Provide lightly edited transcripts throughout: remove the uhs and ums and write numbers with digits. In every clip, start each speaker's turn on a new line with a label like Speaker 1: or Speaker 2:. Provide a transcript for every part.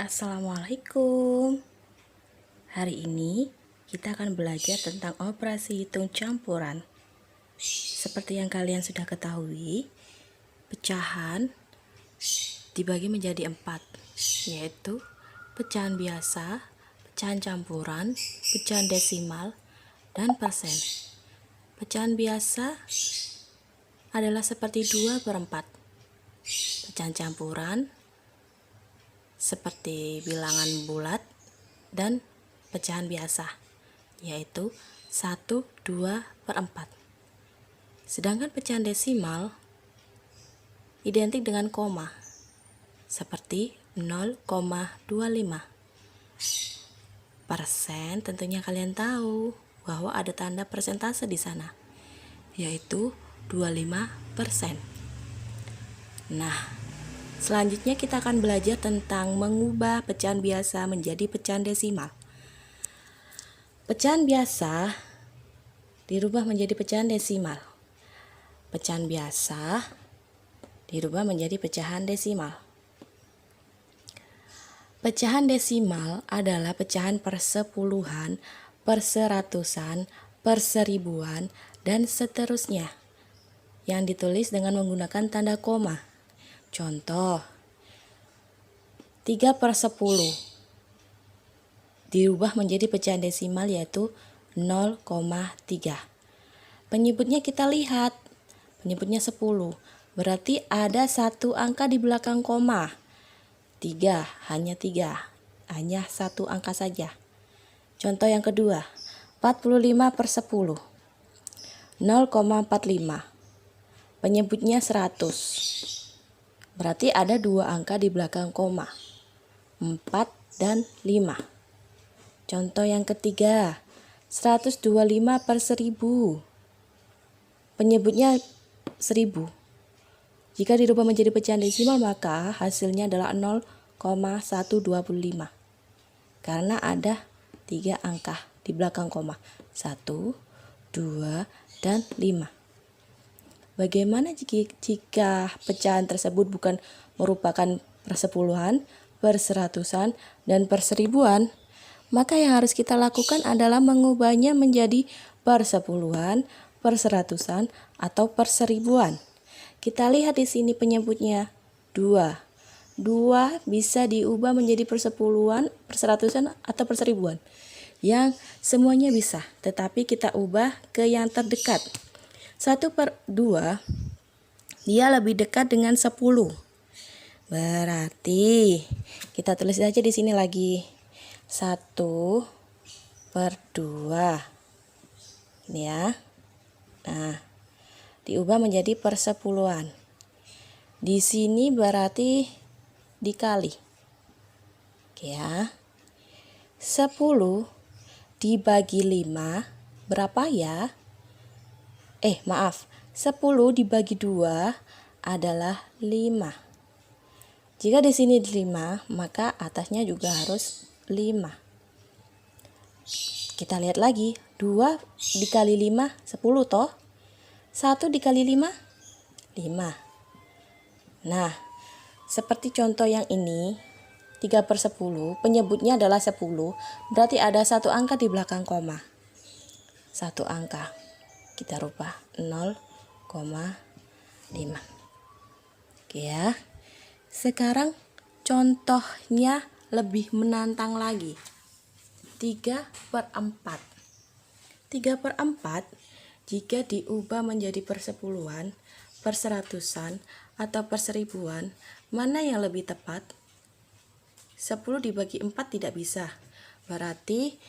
Speaker 1: Assalamualaikum. Hari ini kita akan belajar tentang operasi hitung campuran. Seperti yang kalian sudah ketahui, pecahan dibagi menjadi 4, yaitu pecahan biasa, pecahan campuran, pecahan desimal, dan persen. Pecahan biasa adalah seperti 2/4. Pecahan campuran seperti bilangan bulat dan pecahan biasa, yaitu 1, 2/4. Sedangkan pecahan desimal identik dengan koma, seperti 0,25. Persen tentunya kalian tahu bahwa ada tanda persentase di sana, yaitu 25%. Nah, selanjutnya kita akan belajar tentang mengubah pecahan biasa menjadi pecahan desimal. Pecahan biasa dirubah menjadi pecahan desimal. Pecahan biasa dirubah menjadi pecahan desimal. Pecahan desimal adalah pecahan persepuluhan, perseratusan, perseribuan, dan seterusnya yang ditulis dengan menggunakan tanda koma. Contoh, 3/10 dirubah menjadi pecahan desimal, yaitu 0,3. Penyebutnya kita lihat, penyebutnya 10, berarti ada satu angka di belakang koma. 3, hanya 3, hanya satu angka saja. Contoh yang kedua, 45/10, 0,45. Penyebutnya 100. Berarti ada dua angka di belakang koma, 4 dan 5. Contoh yang ketiga, 125/1000. Penyebutnya 1000. Jika dirubah menjadi pecahan desimal, maka hasilnya adalah 0,125. Karena ada 3 angka di belakang koma, 1, 2, dan 5. Bagaimana jika pecahan tersebut bukan merupakan persepuluhan, perseratusan, dan perseribuan? Maka yang harus kita lakukan adalah mengubahnya menjadi persepuluhan, perseratusan, atau perseribuan. Kita lihat di sini penyebutnya 2. 2 bisa diubah menjadi persepuluhan, perseratusan, atau perseribuan. Yang semuanya bisa, tetapi kita ubah ke yang terdekat. 1/2 dia lebih dekat dengan 10. Berarti kita tulis aja di sini lagi 1/2. Ini ya. Nah, diubah menjadi persepuluhan. Di sini berarti dikali. Oke ya. 10 dibagi 5 berapa ya? 10 dibagi 2 adalah 5. Jika di sini 5, maka atasnya juga harus 5. Kita lihat lagi, 2 dikali 5, 10 toh. 1 dikali 5, 5. Nah, seperti contoh yang ini, 3/10, penyebutnya adalah 10, berarti ada satu angka di belakang koma. Satu angka. Kita rubah 0,5. Oke ya. Sekarang contohnya lebih menantang lagi. 3/4. 3/4 jika diubah menjadi persepuluhan, perseratusan, atau perseribuan, mana yang lebih tepat? 10 dibagi 4 tidak bisa. Berarti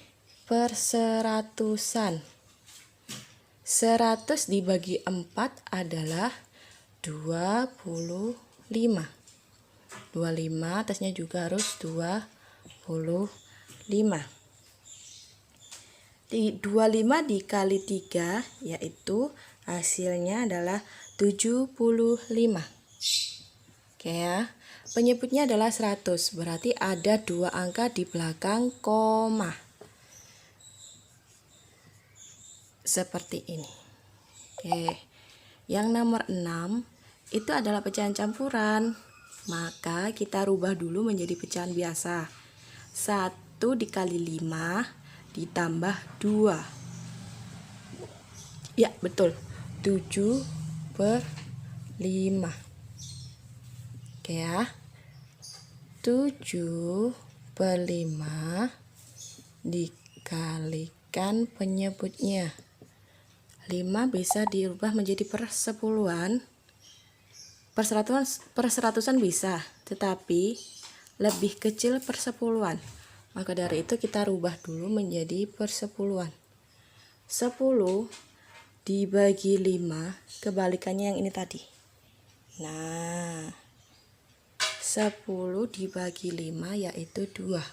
Speaker 1: perseratusan. 100 dibagi 4 adalah 25. 25 atasnya juga harus 25. 25 dikali 3, yaitu hasilnya adalah 75. Oke ya. Penyebutnya adalah 100, berarti ada 2 angka di belakang koma. Seperti ini. Oke. Yang nomor 6 itu adalah pecahan campuran. maka kita rubah dulu menjadi pecahan biasa. 1 dikali 5 ditambah 2. Ya, betul. 7/5. Oke ya. 7/5 dikalikan penyebutnya. 5 bisa dirubah menjadi persepuluhan. Perseratusan bisa, tetapi lebih kecil persepuluhan. Maka dari itu kita rubah dulu menjadi persepuluhan. 10 dibagi 5, kebalikannya yang ini tadi. Nah, 10 dibagi 5 yaitu 2.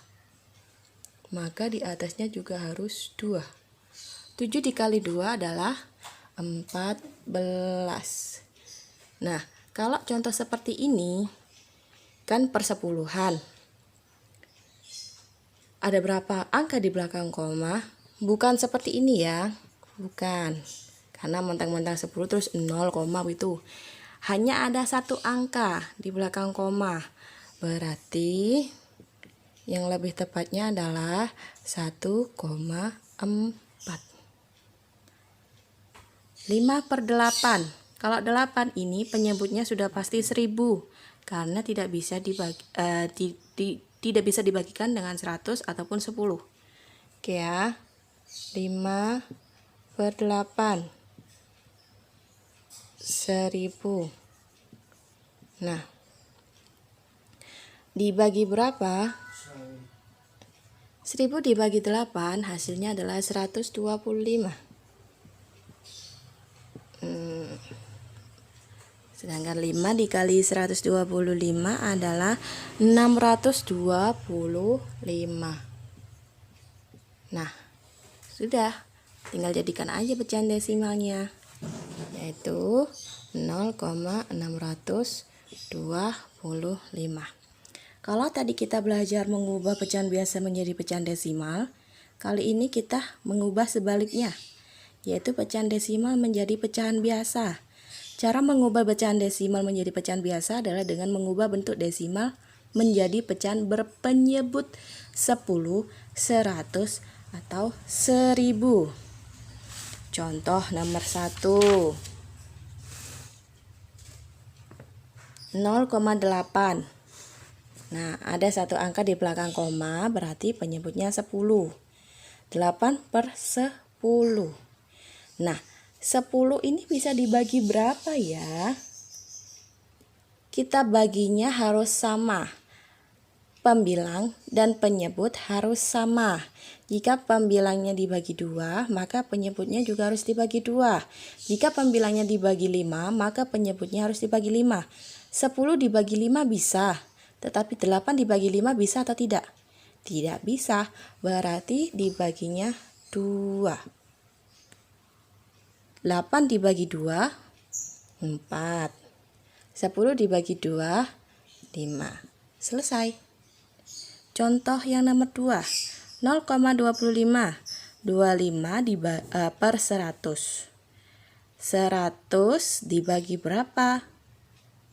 Speaker 1: Maka di atasnya juga harus 2. 7 dikali 2 adalah 14. Nah, kalau contoh seperti ini kan persepuluhan. Ada berapa angka di belakang koma? Bukan seperti ini ya. Bukan. Karena mentang-mentang 10 terus 0, itu. Hanya ada 1 angka di belakang koma. Berarti yang lebih tepatnya adalah 1,4. 5/8. Kalau 8 ini penyebutnya sudah pasti 1000 karena tidak bisa dibagikan dengan 100 ataupun 10. Oke ya. 5/8 1000. Nah, dibagi berapa? 1000 dibagi 8 hasilnya adalah 125. Sedangkan 5 dikali 125 adalah 625. Nah, sudah. Tinggal jadikan aja pecahan desimalnya, yaitu 0,625. Kalau tadi kita belajar mengubah pecahan biasa menjadi pecahan desimal, kali ini kita mengubah sebaliknya, yaitu pecahan desimal menjadi pecahan biasa. Cara mengubah pecahan desimal menjadi pecahan biasa adalah dengan mengubah bentuk desimal menjadi pecahan berpenyebut 10, 100, atau 1000. Contoh nomor 1. 0,8. Nah, ada 1 angka di belakang koma, berarti penyebutnya 10. 8/10. Nah, 10 ini bisa dibagi berapa ya? Kita baginya harus sama. Pembilang dan penyebut harus sama. Jika pembilangnya dibagi 2, maka penyebutnya juga harus dibagi 2. Jika pembilangnya dibagi 5, maka penyebutnya harus dibagi 5. 10 dibagi 5 bisa, tetapi 8 dibagi 5 bisa atau tidak? Tidak bisa, berarti dibaginya 2. 8 dibagi 2, 4. 10 dibagi 2, 5. Selesai. Contoh yang nomor 2. 0,25. 25 per 100. 100 dibagi berapa?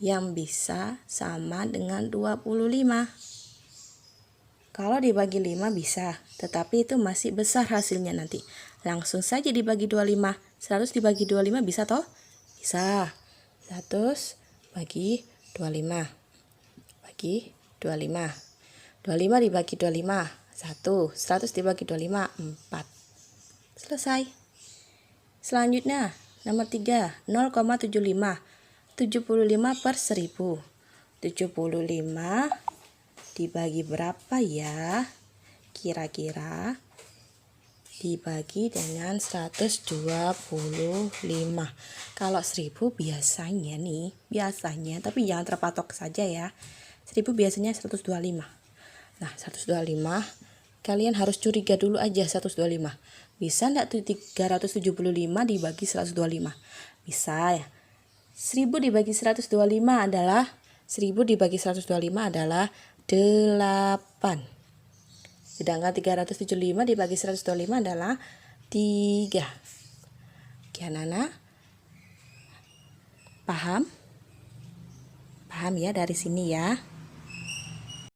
Speaker 1: Yang bisa sama dengan 25. Kalau dibagi 5 bisa, tetapi itu masih besar hasilnya nanti. Langsung saja dibagi 25. 100 dibagi 25 bisa toh? Bisa. 100 bagi 25. Bagi 25. 25 dibagi 25, 1. 100 dibagi 25, 4. Selesai. Selanjutnya, nomor 3, 0,75. 75 per 1000. 75 dibagi berapa ya? Kira-kira dibagi dengan 125. Kalau 1000 biasanya tapi jangan terpatok saja ya. 1000 biasanya 125. Nah, 125 kalian harus curiga dulu aja 125. Bisa enggak 375 dibagi 125? Bisa ya. 1000 dibagi 125 adalah 8. Sedangkan 375 dibagi 125 adalah 3. Oke, anak-anak. Paham? Paham ya dari sini ya?